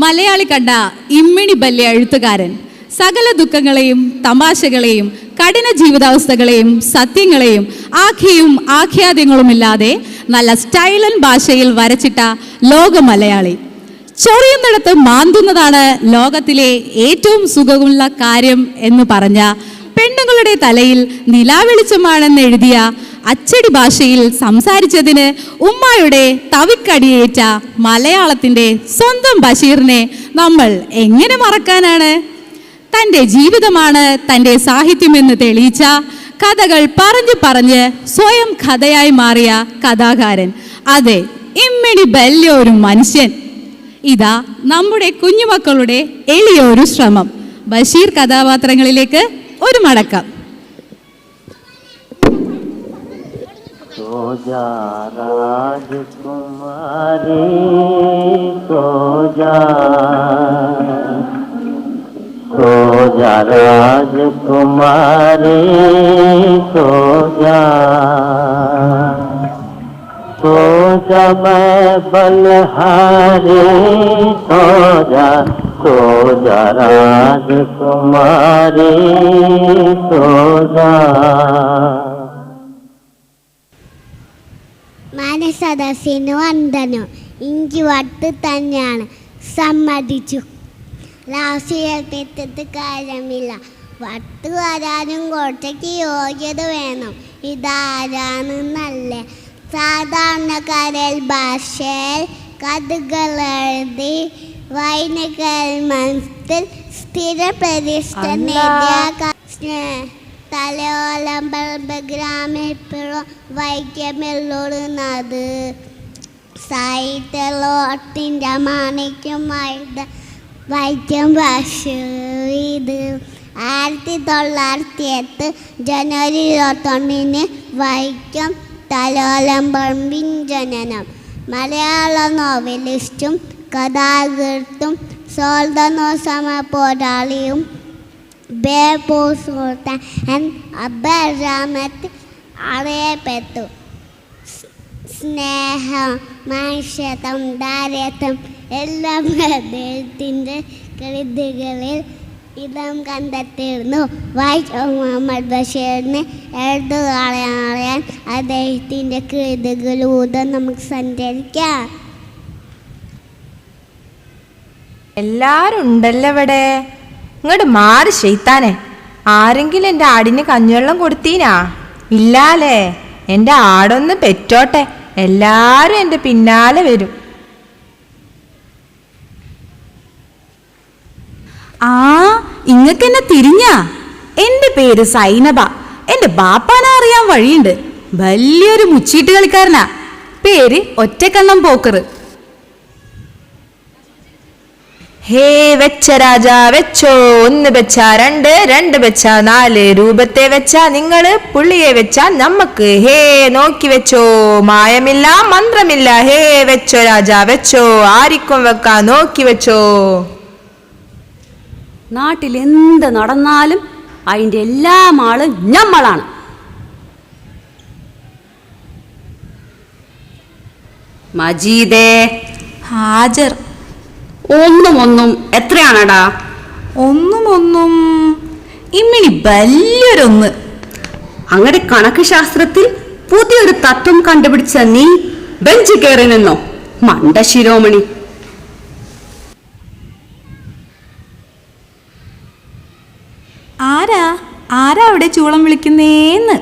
മലയാളി കണ്ട ഇമ്മിണി ബല്യ എഴുത്തുകാരൻ. സകല ദുഃഖങ്ങളെയും തമാശകളെയും കഠിന ജീവിതാവസ്ഥകളെയും സത്യങ്ങളെയും ആഖ്യയും ആഖ്യാദ്യങ്ങളുമില്ലാതെ നല്ല സ്റ്റൈലൻ ഭാഷയിൽ വരച്ചിട്ട ലോക മലയാളി. ചൊറിയുന്നിടത്ത് മാന്തുന്നതാണ് ലോകത്തിലെ ഏറ്റവും സുഖമുള്ള കാര്യം എന്ന് പറഞ്ഞ, പെണ്ണുങ്ങളുടെ തലയിൽ നിലാവെളിച്ചമാണെന്ന് എഴുതിയ, അച്ചടി ഭാഷയിൽ സംസാരിച്ചതിന് ഉമ്മായുടെ തവിക്കടിയേറ്റ മലയാളത്തിൻ്റെ സ്വന്തം ബഷീറിനെ നമ്മൾ എങ്ങനെ മറക്കാനാണ്? തൻ്റെ ജീവിതമാണ് തൻ്റെ സാഹിത്യമെന്ന് തെളിയിച്ച, കഥകൾ പറഞ്ഞു പറഞ്ഞ് സ്വയം കഥയായി മാറിയ കഥാകാരൻ. അതെ, ഇമ്മിണി ബല്യൊരു മനുഷ്യൻ. ഇതാ നമ്മുടെ കുഞ്ഞുമക്കളുടെ എളിയൊരു ശ്രമം. ബഷീർ കഥാപാത്രങ്ങളിലേക്ക് ഒരു മടക്കം. सोजा राजकुमारी सोजा, सोजा राजकुमारी सोजा, सोजा मैं बलहारी सोजा, सोजा राजकुमारी सोजा. മനസദസ്സിന് വന്ദനം. ഇഞ്ചി വട്ട് തന്നെയാണ്, സമ്മതിച്ചു. രാഷ്ട്രീയത്തെടുത്ത് കാര്യമില്ല, വട്ട് വരാനും കുറച്ചൊക്കെ യോഗ്യത വേണം. ഇതാരാണെന്നല്ല, സാധാരണക്കാരൽ ഭാഷയിൽ കഥകൾ എഴുതി വായനക്കാർ മനസ്സിൽ സ്ഥിര പ്രതിഷ്ഠ നേടിയ തലയോലം ഗ്രാമപ്പുറം വൈക്കമെല്ലോടുന്നത് സാഹിത്യലോട്ടിൻ്റെ മാണിക്യമായിട്ട് വൈക്കം ബഷീർ. 1908 ജനുവരി 21 വൈക്കം തലോലം പറമ്പിൻ ജനനം. മലയാള നോവലിസ്റ്റും കഥാകൃത്തും സ്വാതന്ത്ര്യ സമര പോരാളിയും ബേപ്പൂർ സുൽത്താൻ അബ്ദുറഹ്മാൻ അറിയപ്പെട്ടു. സ്നേഹം, മനുഷ്യത്വം, ദാരിദ്ര്യം എല്ലാം അദ്ദേഹത്തിൻ്റെ കൃതികളിൽ ഇടം കണ്ടെത്തിയിരുന്നു. വൈക്കം മുഹമ്മദ് ബഷീറിനെ എഴുത്തുകാരനറിയാൻ അദ്ദേഹത്തിൻ്റെ കൃതികളിലൂടെ നമുക്ക് സഞ്ചരിക്കാം. എല്ലാരും ഉണ്ടല്ലോ ഇവിടെ. ഇങ്ങോട്ട് മാറി ശൈത്താനെ. ആരെങ്കിലും എൻ്റെ ആടിന് കഞ്ഞിവെള്ളം കൊടുത്തീനാ? ഇല്ലാലേ. എൻ്റെ ആടൊന്ന് പെറ്റോട്ടെ, എല്ലാരും എൻ്റെ പിന്നാലെ വരും. ആ, ഇങ്ങക്കെന്നെ തിരിഞ്ഞാ? എൻ്റെ പേര് സൈനബ. എൻ്റെ ബാപ്പാനെ അറിയാൻ വഴിയുണ്ട്. വലിയൊരു മുച്ചീട്ട് കളിക്കാരനാ. പേര് ഒറ്റക്കണ്ണം പോക്കറ്. ഹേ വെച്ച രാജാ വെച്ചോ, 1 വെച്ച 2, 2 വെച്ച 4, രൂപത്തെ വെച്ച നിങ്ങള്, പുള്ളിയെ വെച്ച നമ്മക്ക്. ഹേ നോക്കി വെച്ചോ, മായമില്ല മന്ത്രമില്ല. ഹേ വെച്ചോ രാജാ വെച്ചോ, ആരിക്കും വെക്കാ നോക്കി വെച്ചോ. നാട്ടിൽ എന്ത് നടന്നാലും അതിൻ്റെ എല്ലാം ആള് ഞമ്മളാണ്. മജീദേ. ഹാജർ. ഒന്നും എത്രയാണടാ? ഒന്നും ഇമ്മിണി വലിയൊരൊന്ന്. അങ്ങനെ കണക്ക് ശാസ്ത്രത്തിൽ പുതിയൊരു തത്വം കണ്ടുപിടിച്ച നീ ബെഞ്ച് കയറി നിന്നോ, മണ്ട ശിരോമണി. ആരാ അവിടെ ചൂളം വിളിക്കുന്നേന്ന്?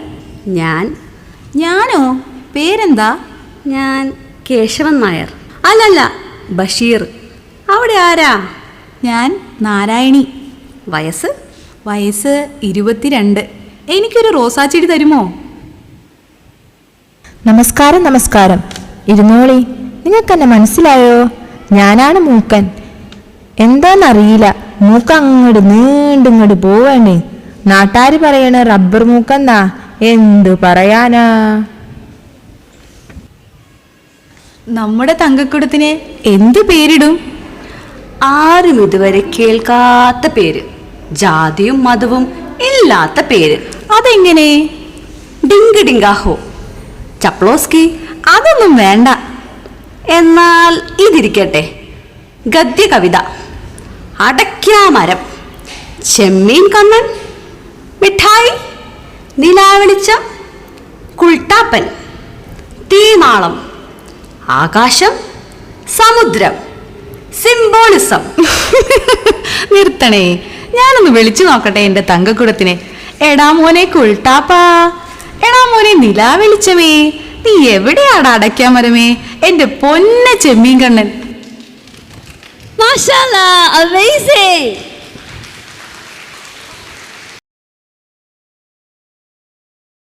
ഞാനോ? പേരെന്താ? ഞാൻ കേശവൻ നായർ. അല്ലല്ല, ബഷീർ. അവിടെ ആരാ? ഞാൻ നാരായണി. വയസ്സ് 22. എനിക്കൊരു റോസാച്ചെടി തരുമോ? നമസ്കാരം നമസ്കാരം. ഇരുന്നോളി. നിങ്ങൾക്കെന്നെ മനസ്സിലായോ? ഞാനാണ് മൂക്കൻ. എന്താന്നറിയില്ല, മൂക്ക അങ്ങോട്ട് നീണ്ടിങ്ങോട്ട് പോവാണ്. നാട്ടാര് പറയണ റബ്ബർ മൂക്കെന്നാ. എന്തു പറയാനാ? നമ്മുടെ തങ്കക്കുടത്തിന് എന്ത് പേരിടും? ആരും ഇതുവരെ കേൾക്കാത്ത പേര്, ജാതിയും മതവും ഇല്ലാത്ത പേര്. അതെങ്ങനെ? ഡിങ്ക് ഡിങ്കാഹോ, ചപ്ലോസ്കി. അതൊന്നും വേണ്ട. എന്നാൽ ഇതിരിക്കട്ടെ, ഗദ്യ കവിത. അടയ്ക്കാമരം, ചെമ്മീൻ കണ്ണൻ, മിഠായി, നിലാവെളിച്ചം, കുൾട്ടാപ്പൻ, തീനാളം, ആകാശം, സമുദ്രം, സിംബോളിസം. നിർത്തണേ, ഞാനൊന്ന് വിളിച്ചു നോക്കട്ടെ എന്റെ തങ്കക്കുടത്തിനെ. എടാ മോനെ കുൾട്ടാപ്പാ, എടാ മോനെ നിലാവെളിച്ചമേ, നീ എവിടെയാടാ അടയ്ക്കാൻ മരമേ, എന്റെ പൊന്ന ചെമ്മീൻ കണ്ണൻ. മാഷാല്ലാ, amazing.